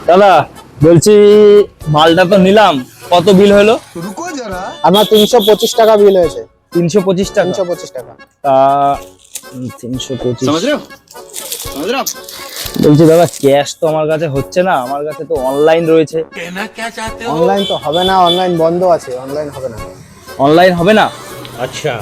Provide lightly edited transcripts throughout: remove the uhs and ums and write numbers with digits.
দাদা বলছি মালটা তো নিলাম, কত বিল হলো? আমার 325 টাকা বিল হয়েছে। 325 টাকা। 325 টাকা। তা 325 বলছি দাদা, ক্যাশ তো আমার কাছে হচ্ছে না, আমার কাছে তো অনলাইন রয়েছে। অনলাইন তো হবে না, অনলাইন বন্ধ আছে, অনলাইন হবে না। অনলাইন হবে না? अच्छा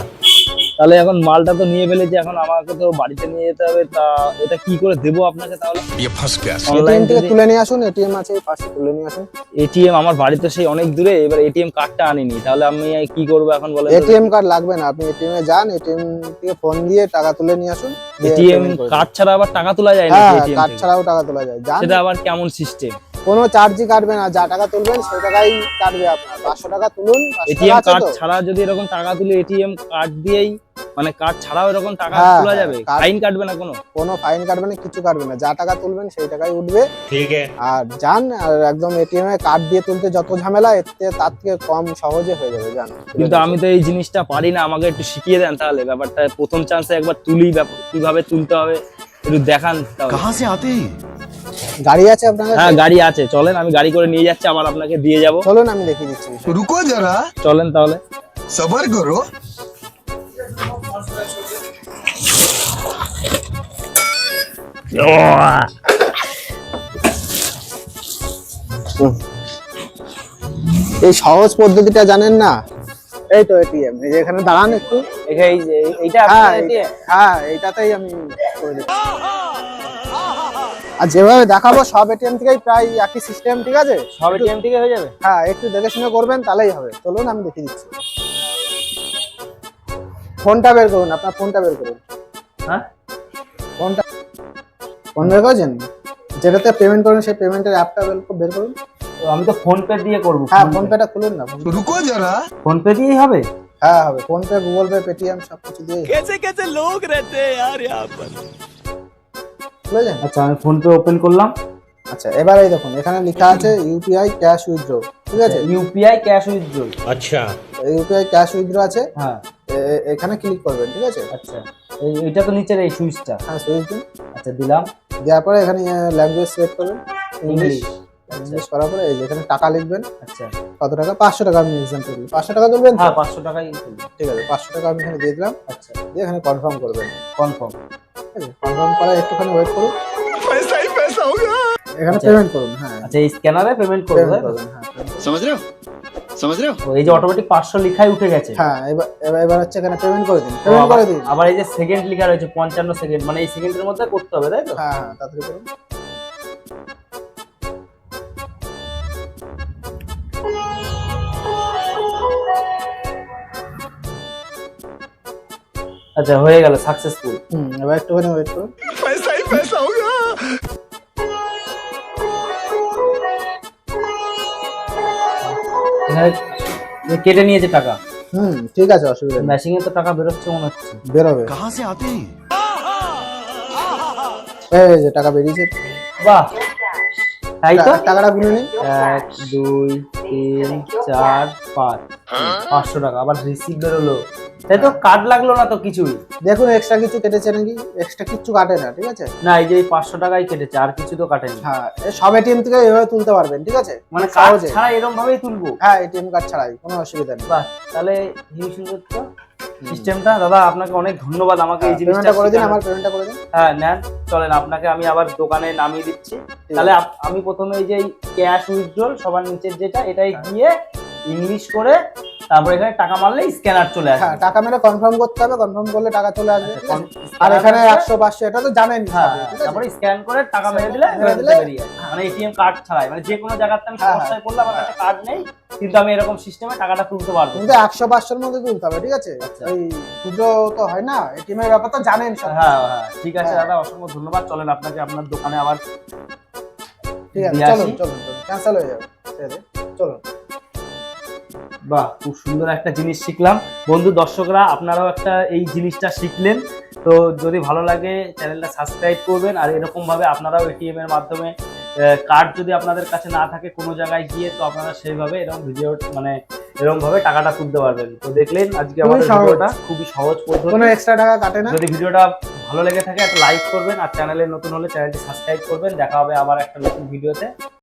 তাহলে এখন মালটা তো নিয়ে ফেলেছি, এখন আমাকে তো বাড়িতে নিয়ে যেতে হবে। তা এটা কি করে দেবো আপনাকে তাহলে? ये फंस गया অনলাইন এটিএম থেকে তুলে নিয়ে আসুন, এটিএম আছে এই পাশে, তুলে নিয়ে আসুন। এটিএম আমার বাড়ি তো সেই অনেক দূরে, এবার এটিএম কার্ডটা আনিনি, তাহলে আমি কি করবো এখন বলেন? এটিএম কার্ড লাগবে না, আপনি এটিএম এ যান, এটিএম থেকে ফোন দিয়ে টাকা তুলে নিয়ে আসুন। এটিএম কার্ড ছাড়া আবার টাকা তোলা যায় না? হ্যাঁ, এটিএম কার্ড ছাড়াও টাকা তোলা যায়। যান, সেটা আবার কেমন সিস্টেম? কোনো চার্জই কাটবে না, যা টাকা তুলবেন সেই টাকাই কাটবে আপনার। 500 টাকা তুলুন, 500 এটিএম টাকা আছে কার্ড তো? ছাড়া যদি এরকম টাকা তুলে এটিএম কার্ড দিয়েই, মানে কার্ড ছাড়াও এরকম টাকা হ্যাঁ, তোলা হ্যাঁ, যাবে? কার্ড- ফাইন কাটবে না কোনো? কোনো ফাইন কাটবে না, কিছু কাটবে না, যা টাকা তুলবেন সেই টাকাই উঠবে। ठीक है আর যান, আর একদম এটিএম এ কার্ড দিয়ে তুলতে যত ঝামেলা, তার থেকে কম সহজে হয়ে যাবে। যান। কিন্তু আমি তো এই জিনিসটা পারি না, আমাকে একটু শিখিয়ে দেন তাহলে ব্যাপারটা। প্রথম চান্সে একবার তুলি, কিভাবে তুলতে হবে একটু দেখান তাহলে। कहाँ से आते हैं গাড়ি আছে আপনার কাছে? হ্যাঁ গাড়ি আছে, চলেন আমি গাড়ি করে নিয়ে যাচ্ছি, আবার আপনাকে দিয়ে যাব। চলুন, আমি দেখিয়ে দিচ্ছি। रुको जरा চলেন তাহলে। सबर करो। এই সহজ পদ্ধতিটা জানেন না? এই তো এটিএম, এই যে এখানে দাঁড়ান একটু। এইটা হ্যাঁ, আপনার ATM? হ্যাঁ, এইটাতেই আমি করে দিচ্ছি। আর যেভাবে দেখাবো সব এটিএম থেকেই প্রায় একই সিস্টেম, ঠিক আছে? সব এটিএম থেকে হয়ে যাবে? হ্যাঁ, একটু দেখে শুনে করবেন, তাহলেই হবে। চলুন, আমি দেখিয়ে দিচ্ছি। ফোনটা বের করুন, আপনার ফোনটা বের করুন। হ্যাঁ, ফোন বের করেছেন? যেটাতে পেমেন্ট করেন সেই পেমেন্টের অ্যাপটা বের করুন। তো আমি তো ফোন পে দিয়ে করব। হ্যাঁ, ফোন পেটা খুলুন না। रुको जरा ফোন পে দিয়েই হবে? হ্যাঁ, হবে। Phone pay, Google pay, Paytm সবকিছু দিয়ে कैसे कैसे लोग रहते हैं यार यहाँ पर। বুঝলেন? আচ্ছা, আমি ফোন পে ওপেন করলাম। আচ্ছা, এবার এই দেখুন, এখানে লেখা আছে ইউপিআই ক্যাশ উইথড্র, ঠিক আছে? UPI cash withdrawal. अच्छा ইউপিআই ক্যাশ উইথড্র আছে, হ্যাঁ এখানে ক্লিক করবেন, ঠিক আছে? আচ্ছা, এইটা তো নিচের এই সুইচটা। হ্যাঁ, সুইচ দিন। আচ্ছা দিলাম। দেওয়ার পরে এখানে ল্যাঙ্গুয়েজ সিলেক্ট করবেন, ইংলিশ। ইংলিশ। ইংলিশ করার পরে এই যে এখানে টাকা লিখবেন। আচ্ছা কত টাকা? 500 টাকা আমি এক্সাম্পল দিই। 500 টাকা তুলবেন তো? হ্যাঁ, 500 টাকাই তুলবো। ঠিক আছে, 500 টাকা আমি এখানে দিয়ে দিলাম। আচ্ছা দিয়ে এখানে কনফার্ম করবেন, কনফার্ম। ঠিক আছে? কনফার্ম করা একটুখানি ওয়েট করুন, पैसा ही पैसा होगा। এখানে আচ্ছা। পেমেন্ট করুন। হ্যাঁ, আচ্ছা, এই স্ক্যানারে পেমেন্ট করব? পেমেন্ট করবেন। হ্যাঁ, payment করুন। समझ रहे हो समझ रहे हो তো এই যে অটোমেটিক 500 লিখাই উঠে গেছে। হ্যাঁ, এবার হচ্ছে এখানে পেমেন্ট করে দিন, তো পেমেন্ট করে দিন। আবার এই যে সেকেন্ড লিখা রয়েছে 55 সেকেন্ড, মানে এই সেকেন্ডের মধ্যে করতে হবে, তাই তো? হ্যাঁ, হ্যাঁ, তাড়াতাড়ি করুন। আচ্ছা, হয়ে গেল সাকসেসফুল। এবার একটুখানি ওয়েট করুন। पैसा ही पैसा होगा। এখানে কেটে নিয়েছে টাকা। ঠিক আছে, অসুবিধা নেই, ম্যাচিং এ তো টাকা বেরোচ্ছে মনে হচ্ছে। বেরোবে। कहाँ से आते हैं এই যে টাকা বেরিয়েছে, বাহ, তাই তো। টাকাটা গুনে নিন। 1 2 3 4 5 500 টাকা আবার রিসিভ বেরোলো, তাই তো? কার্ড লাগলো না তো কিছুই? দেখুন এক্সট্রা কিছু কেটেছে নাকি? এক্সট্রা কিছু কাটে না, ঠিক আছে? না, এই যে এই 500 টাকাই কেটেছে, আর কিছু তো কাটেনি। হ্যাঁ, সব এটিএম থেকে এভাবে তুলতে পারবেন, ঠিক আছে? মানে কার্ড সহজে। ছাড়া এরকম ভাবেই তুলবো? হ্যাঁ, এটিএম কার্ড ছাড়াই, কোনো অসুবিধা নেই। বাহ, তাহলে হেভি সুন্দর তো সিস্টেমটা। দাদা আপনাকে অনেক ধন্যবাদ আমাকে এই জিনিসটা পেমেন্টটা করে দিন, শেখানোর। আমার পেমেন্টটা করে দিন। হ্যাঁ নেন, চলেন আপনাকে আমি আবার দোকানে নামিয়ে দিচ্ছি। তাহলে আমি প্রথমে এই যে ক্যাশ উইথড্রল সবার নিচের যেটা, এটাই গিয়ে ইংলিশ করে তারপর এখানে টাকা মারলে স্ক্যানার চলে আসে। হ্যাঁ, টাকা মেরে কনফার্ম করতে হবে, কনফার্ম করলে টাকা চলে আসবে, ঠিক আছে? আর আর এখানে 100 500 এটা তো জানেন, হ্যাঁ, ঠিক আছে? তারপরে স্ক্যান করে টাকা মেরে দিলে বেরিয়ে যায়। মানে এটিএম কার্ড ছাড়াই, মানে যে কোনো জায়গাতে আমি হ্যাঁ, সমস্যায় পড়লে আমার কাছে কার্ড নেই, কিন্তু আমি এরকম সিস্টেমে টাকাটা তুলতে পারবো। কিন্তু 100 500 মধ্যে তুলতে হবে, ঠিক আছে? আচ্ছা। ওই পুজো তো হয় না, এটিএম এর ব্যাপার তো জানেন সব। হ্যাঁ হ্যাঁ, ঠিক আছে হ্যাঁ। দাদা, অসংখ্য ধন্যবাদ। চলেন আপনাকে আপনার দোকানে আবার ঠিক আছে, দিয়ে চলুন আসি। চলুন চলুন, ক্যান্সেল হয়ে যাবে, ঠিক আছে? চলুন। বাহ, খুব সুন্দর একটা জিনিস শিখলাম। বন্ধু দর্শকরা, আপনারাও একটা এই জিনিসটা শিখলেন। তো যদি ভালো লাগে চ্যানেলটা সাবস্ক্রাইব করবেন, আর এরকম ভাবে আপনারাও এটিএম এর মাধ্যমে কার্ড যদি আপনাদের কাছে না থাকে কোনো জায়গায় গিয়ে, তো আপনারা সেইভাবে এরকম ভিডিও মানে এরকম ভাবে টাকাটা তুলতে পারবেন। তো দেখলেন আজকে খুবই আমাদের সহজ। ভিডিওটা খুবই সহজ পদ্ধতি। কোনো এক্সট্রা টাকা কাটে না। যদি ভিডিওটা ভালো লেগে থাকে একটা লাইক করবেন, আর চ্যানেলে নতুন হলে চ্যানেলটি সাবস্ক্রাইব করবেন। দেখা হবে আবার একটা নতুন ভিডিওতে।